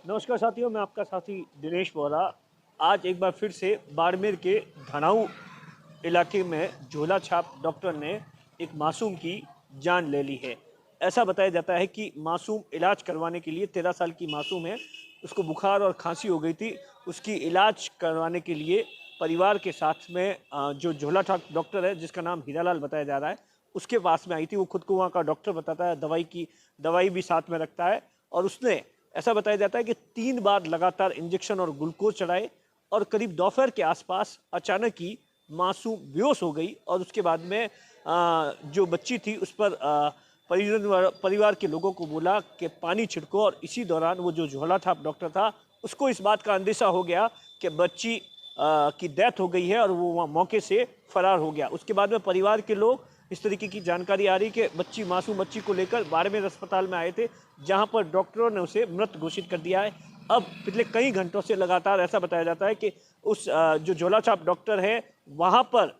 नमस्कार साथियों, मैं आपका साथी दिनेश वोरा। आज एक बार फिर से बाड़मेर के धनाऊ इलाके में झोला छाप डॉक्टर ने एक मासूम की जान ले ली है। ऐसा बताया जाता है कि मासूम इलाज करवाने के लिए 13 साल की मासूम है, उसको बुखार और खांसी हो गई थी। उसकी इलाज करवाने के लिए परिवार के साथ में जो झोला छाप डॉक्टर है जिसका नाम हीरालाल बताया जा रहा है, उसके पास में आई थी। वो खुद को वहाँ का डॉक्टर बताता है, दवाई भी साथ में रखता है। और उसने ऐसा बताया जाता है कि 3 बार लगातार इंजेक्शन और ग्लूकोज चढ़ाए और करीब दोपहर के आसपास अचानक ही मासूम बेहोश हो गई। और उसके बाद में जो बच्ची थी उस पर परिवार के लोगों को बोला कि पानी छिड़को। और इसी दौरान वो जो झोला छाप डॉक्टर था उसको इस बात का अंदेशा हो गया कि बच्ची की डेथ हो गई है और वो वहाँ मौके से फरार हो गया। उसके बाद में परिवार के लोग इस तरीके की जानकारी आ रही कि मासूम बच्ची को लेकर बाड़मेर अस्पताल में आए थे, जहां पर डॉक्टरों ने उसे मृत घोषित कर दिया है। अब पिछले कई घंटों से लगातार ऐसा बताया जाता है कि उस जो झोला छाप डॉक्टर है वहां पर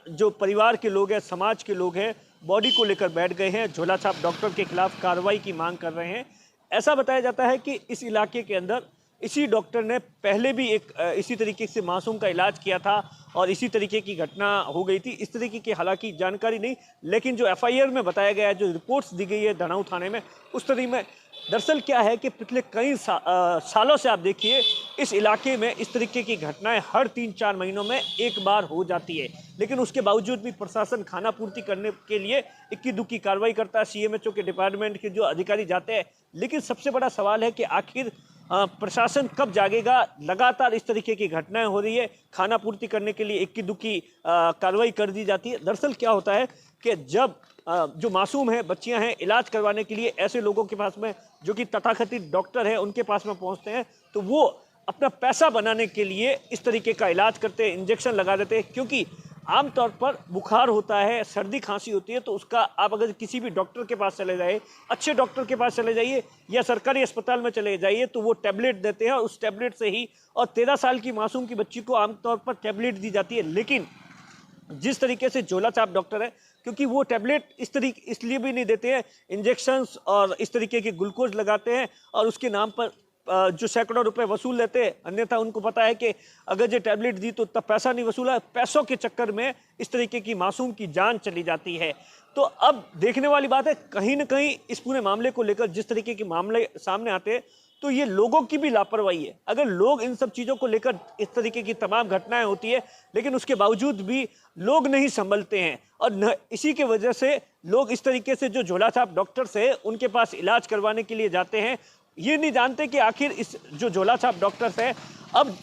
जो परिवार के लोग हैं, समाज के लोग हैं, बॉडी को लेकर बैठ गए हैं, झोला छाप डॉक्टर के खिलाफ कार्रवाई की मांग कर रहे हैं। ऐसा बताया जाता है कि इस इलाके के अंदर इसी डॉक्टर ने पहले भी एक इसी तरीके से मासूम का इलाज किया था और इसी तरीके की घटना हो गई थी। इस तरीके की हालांकि जानकारी नहीं, लेकिन जो एफआईआर में बताया गया है, जो रिपोर्ट्स दी गई है धनाऊ थाने में, उस तरीके में दरअसल क्या है कि पिछले कई सालों से आप देखिए इस इलाके में इस तरीके की घटनाएं हर 3-4 महीनों में एक बार हो जाती है। लेकिन उसके बावजूद भी प्रशासन खाना पूर्ति करने के लिए इक्की दुक्की कार्रवाई करता है। सीएमएचओ के डिपार्टमेंट के जो अधिकारी जाते हैं, लेकिन सबसे बड़ा सवाल है कि आखिर प्रशासन कब जागेगा। लगातार इस तरीके की घटनाएं हो रही है, खाना पूर्ति करने के लिए इक्की दुक्की कार्रवाई कर दी जाती है। दरअसल क्या होता है कि जब जो मासूम है, बच्चियां हैं, इलाज करवाने के लिए ऐसे लोगों के पास में जो कि तथाकथित डॉक्टर है उनके पास में पहुंचते हैं, तो वो अपना पैसा बनाने के लिए इस तरीके का इलाज करते हैं, इंजेक्शन लगा देते हैं। क्योंकि आमतौर पर बुखार होता है, सर्दी खांसी होती है, तो उसका आप अगर किसी भी डॉक्टर के पास चले जाइए, अच्छे डॉक्टर के पास चले जाइए या सरकारी अस्पताल में चले जाइए, तो वो टैबलेट देते हैं और उस टैबलेट से ही, और 13 साल की मासूम की बच्ची को आमतौर पर टैबलेट दी जाती है। लेकिन जिस तरीके से झोला छाप डॉक्टर है, क्योंकि वो टैबलेट इसलिए भी नहीं देते हैं, इंजेक्शंस और इस तरीके के ग्लूकोज लगाते हैं और उसके नाम पर जो सैकड़ों रुपए वसूल लेते हैं। अन्यथा उनको पता है कि अगर ये टैबलेट दी तो तब पैसा नहीं वसूला, पैसों के चक्कर में इस तरीके की मासूम की जान चली जाती है। तो अब देखने वाली बात है, कहीं ना कहीं इस पूरे मामले को लेकर जिस तरीके के मामले सामने आते हैं, तो ये लोगों की भी लापरवाही है। अगर लोग इन सब चीज़ों को लेकर, इस तरीके की तमाम घटनाएं होती है लेकिन उसके बावजूद भी लोग नहीं संभलते हैं, और इसी के वजह से लोग इस तरीके से जो झोला छाप डॉक्टर्स है उनके पास इलाज करवाने के लिए जाते हैं। ये नहीं जानते कि आखिर इस जो झोला छाप डॉक्टर्स है, अब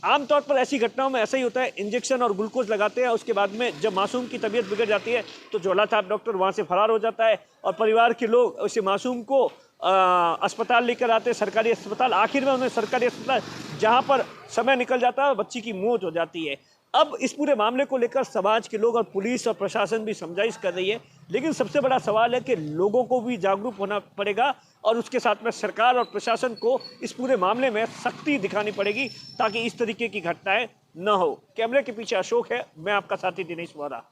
आमतौर पर ऐसी घटनाओं में ऐसा ही होता है, इंजेक्शन और ग्लूकोज लगाते हैं, उसके बाद में जब मासूम की तबीयत बिगड़ जाती है तो झोला छाप डॉक्टर वहाँ से फरार हो जाता है और परिवार के लोग उस मासूम को अस्पताल लेकर आते हैं, सरकारी अस्पताल। आखिर में उन्हें सरकारी अस्पताल जहाँ पर समय निकल जाता है और बच्ची की मौत हो जाती है। अब इस पूरे मामले को लेकर समाज के लोग और पुलिस और प्रशासन भी समझाइश कर रही है, लेकिन सबसे बड़ा सवाल है कि लोगों को भी जागरूक होना पड़ेगा और उसके साथ में सरकार और प्रशासन को इस पूरे मामले में सख्ती दिखानी पड़ेगी ताकि इस तरीके की घटनाएं न हो। कैमरे के पीछे अशोक है, मैं आपका साथी दिनेश वोरा।